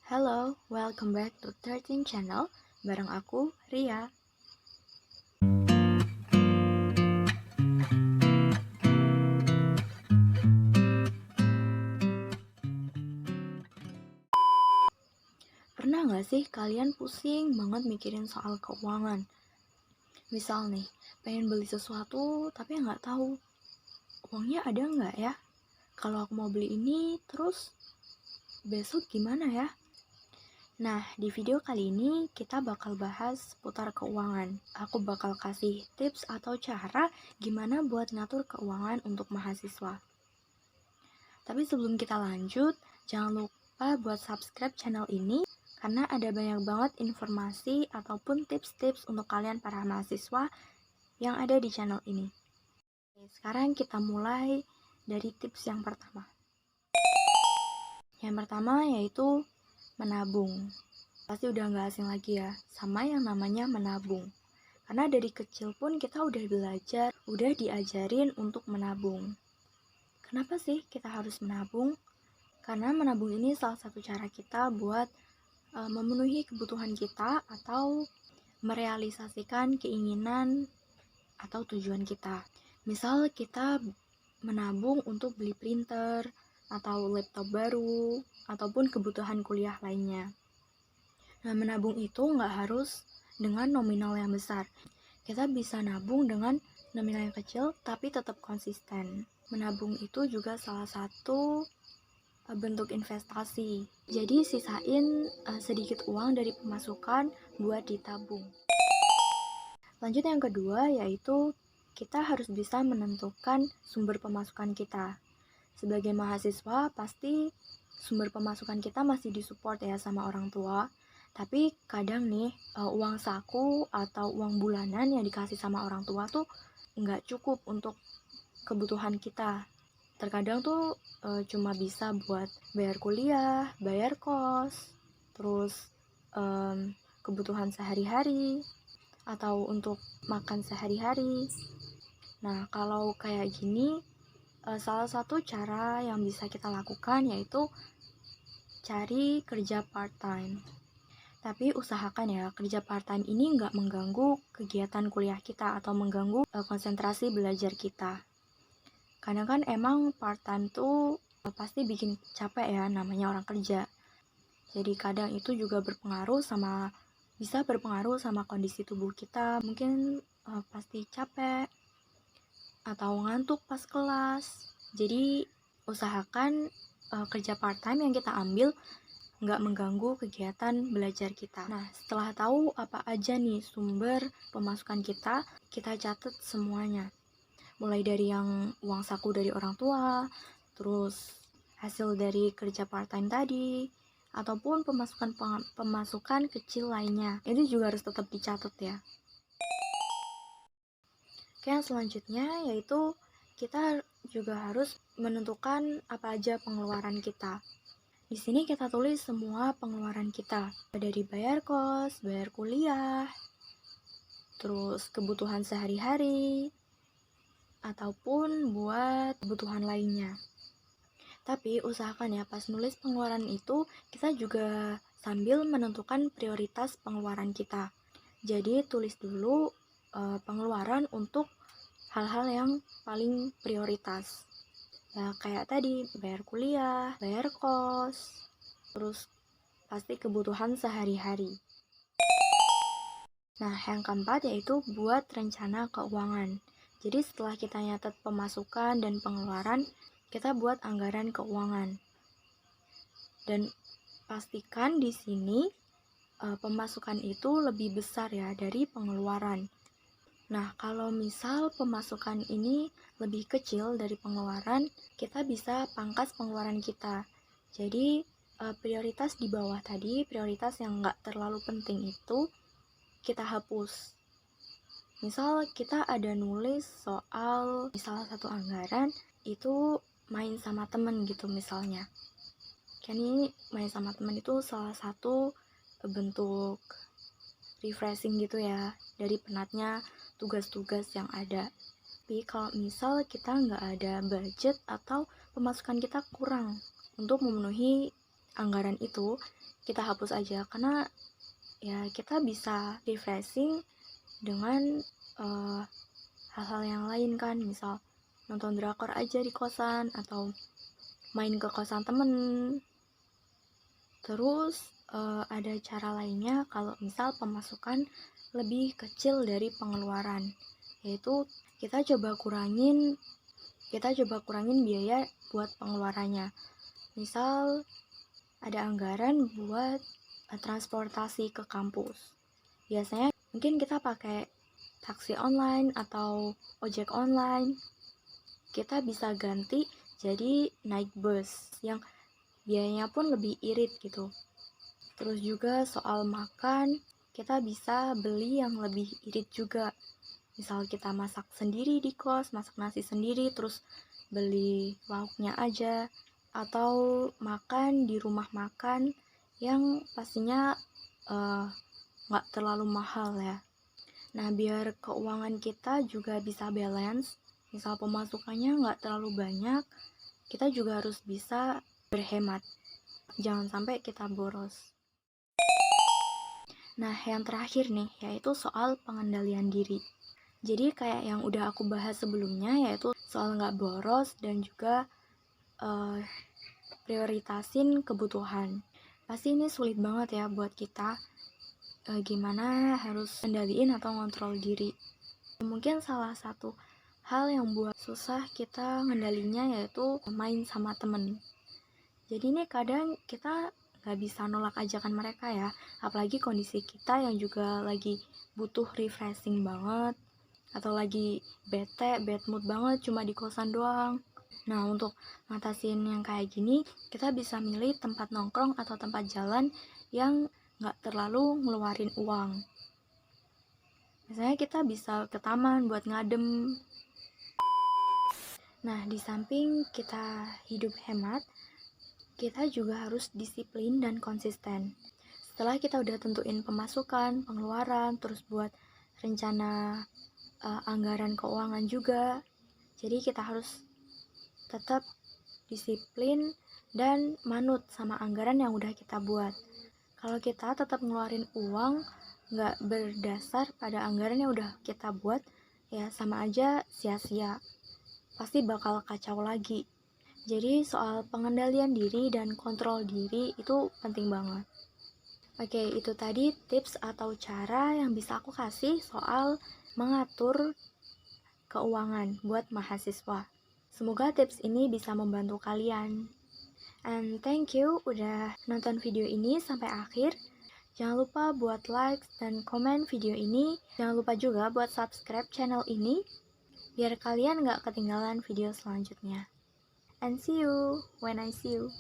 Halo, welcome back to 13 Channel bareng aku, Ria. Pernah nggak sih kalian pusing banget mikirin soal keuangan? Misal nih, pengen beli sesuatu tapi nggak tahu uangnya ada nggak ya? Kalau aku mau beli ini, terus besok gimana ya? Nah, di video kali ini kita bakal bahas seputar keuangan. Aku bakal kasih tips atau cara gimana buat ngatur keuangan untuk mahasiswa. Tapi sebelum kita lanjut, jangan lupa buat subscribe channel ini karena ada banyak banget informasi ataupun tips-tips untuk kalian para mahasiswa yang ada di channel ini. Oke, sekarang kita mulai dari tips yang pertama. Yang pertama yaitu menabung. Pasti udah nggak asing lagi ya sama yang namanya menabung. Karena dari kecil pun kita udah belajar, udah diajarin untuk menabung. Kenapa sih kita harus menabung? Karena menabung ini salah satu cara kita buat memenuhi kebutuhan kita atau merealisasikan keinginan atau tujuan kita. Misal kita menabung untuk beli printer atau laptop baru ataupun kebutuhan kuliah lainnya. Nah, menabung itu nggak harus dengan nominal yang besar. Kita bisa nabung dengan nominal yang kecil tapi tetap konsisten. Menabung itu juga salah satu bentuk investasi. Jadi sisain sedikit uang dari pemasukan buat ditabung. Lanjut yang kedua yaitu kita harus bisa menentukan sumber pemasukan kita. Sebagai mahasiswa pasti sumber pemasukan kita masih disupport ya sama orang tua. Tapi kadang nih uang saku atau uang bulanan yang dikasih sama orang tua tuh nggak cukup untuk kebutuhan kita. Terkadang tuh cuma bisa buat bayar kuliah, bayar kos, terus kebutuhan sehari-hari, atau untuk makan sehari-hari. Nah, kalau kayak gini, salah satu cara yang bisa kita lakukan yaitu cari kerja part-time. Tapi usahakan ya, kerja part-time ini nggak mengganggu kegiatan kuliah kita atau mengganggu konsentrasi belajar kita. Karena kan emang part-time tuh pasti bikin capek ya, namanya orang kerja. Jadi kadang itu juga bisa berpengaruh sama kondisi tubuh kita. Mungkin pasti capek atau ngantuk pas kelas. Jadi usahakan kerja part-time yang kita ambil nggak mengganggu kegiatan belajar kita. Nah, setelah tahu apa aja nih sumber pemasukan kita catat semuanya. Mulai dari yang uang saku dari orang tua, terus hasil dari kerja part-time tadi, ataupun pemasukan kecil lainnya. Itu juga harus tetap dicatat ya. Oke, yang selanjutnya yaitu kita juga harus menentukan apa aja pengeluaran kita. Di sini kita tulis semua pengeluaran kita, dari bayar kos, bayar kuliah, terus kebutuhan sehari-hari, ataupun buat kebutuhan lainnya. Tapi usahakan ya pas nulis pengeluaran itu kita juga sambil menentukan prioritas pengeluaran kita. Jadi tulis dulu pengeluaran untuk hal-hal yang paling prioritas. Ya kayak tadi bayar kuliah, bayar kos, terus pasti kebutuhan sehari-hari. Nah, yang keempat yaitu buat rencana keuangan. Jadi setelah kita nyatet pemasukan dan pengeluaran, kita buat anggaran keuangan. Dan pastikan di sini pemasukan itu lebih besar ya dari pengeluaran. Nah, kalau misal pemasukan ini lebih kecil dari pengeluaran, kita bisa pangkas pengeluaran kita. Jadi prioritas di bawah tadi, prioritas yang nggak terlalu penting itu kita hapus. Misal kita ada nulis soal salah satu anggaran itu main sama temen gitu misalnya. Kan ini main sama temen itu salah satu bentuk refreshing gitu ya dari penatnya tugas-tugas yang ada. Tapi kalau misal kita nggak ada budget atau pemasukan kita kurang untuk memenuhi anggaran itu kita hapus aja, karena ya kita bisa refreshing dengan hal-hal yang lain kan, misal nonton drakor aja di kosan atau main ke kosan temen. Terus ada cara lainnya kalau misal pemasukan lebih kecil dari pengeluaran, yaitu kita coba kurangin biaya buat pengeluarannya. Misal ada anggaran buat transportasi ke kampus. Biasanya mungkin kita pakai taksi online atau ojek online. Kita bisa ganti jadi naik bus yang biayanya pun lebih irit gitu. Terus juga soal makan, kita bisa beli yang lebih irit juga. Misal kita masak sendiri di kos, masak nasi sendiri, terus beli lauknya aja, atau makan di rumah makan yang pastinya nggak terlalu mahal ya. Nah, biar keuangan kita juga bisa balance, misal pemasukannya nggak terlalu banyak, kita juga harus bisa berhemat. Jangan sampai kita boros. Nah, yang terakhir nih, yaitu soal pengendalian diri. Jadi kayak yang udah aku bahas sebelumnya, yaitu soal nggak boros dan juga prioritasin kebutuhan. Pasti ini sulit banget ya buat kita, gimana harus kendaliin atau ngontrol diri. Mungkin salah satu hal yang buat susah kita ngendalinya yaitu main sama temen. Jadi ini kadang kita nggak bisa nolak ajakan mereka ya, apalagi kondisi kita yang juga lagi butuh refreshing banget, atau lagi bad mood banget cuma di kosan doang. Nah, untuk ngatasin yang kayak gini, kita bisa milih tempat nongkrong atau tempat jalan yang nggak terlalu ngeluarin uang. Misalnya kita bisa ke taman buat ngadem. Nah, di samping kita hidup hemat, kita juga harus disiplin dan konsisten. Setelah kita udah tentuin pemasukan, pengeluaran, terus buat rencana anggaran keuangan juga, jadi kita harus tetap disiplin dan manut sama anggaran yang udah kita buat. Kalau kita tetap ngeluarin uang nggak berdasar pada anggaran yang udah kita buat, ya sama aja sia-sia, pasti bakal kacau lagi. Jadi soal pengendalian diri dan kontrol diri itu penting banget. Oke, itu tadi tips atau cara yang bisa aku kasih soal mengatur keuangan buat mahasiswa. Semoga tips ini bisa membantu kalian. And thank you udah nonton video ini sampai akhir. Jangan lupa buat like dan komen video ini. Jangan lupa juga buat subscribe channel ini biar kalian gak ketinggalan video selanjutnya. And see you when I see you.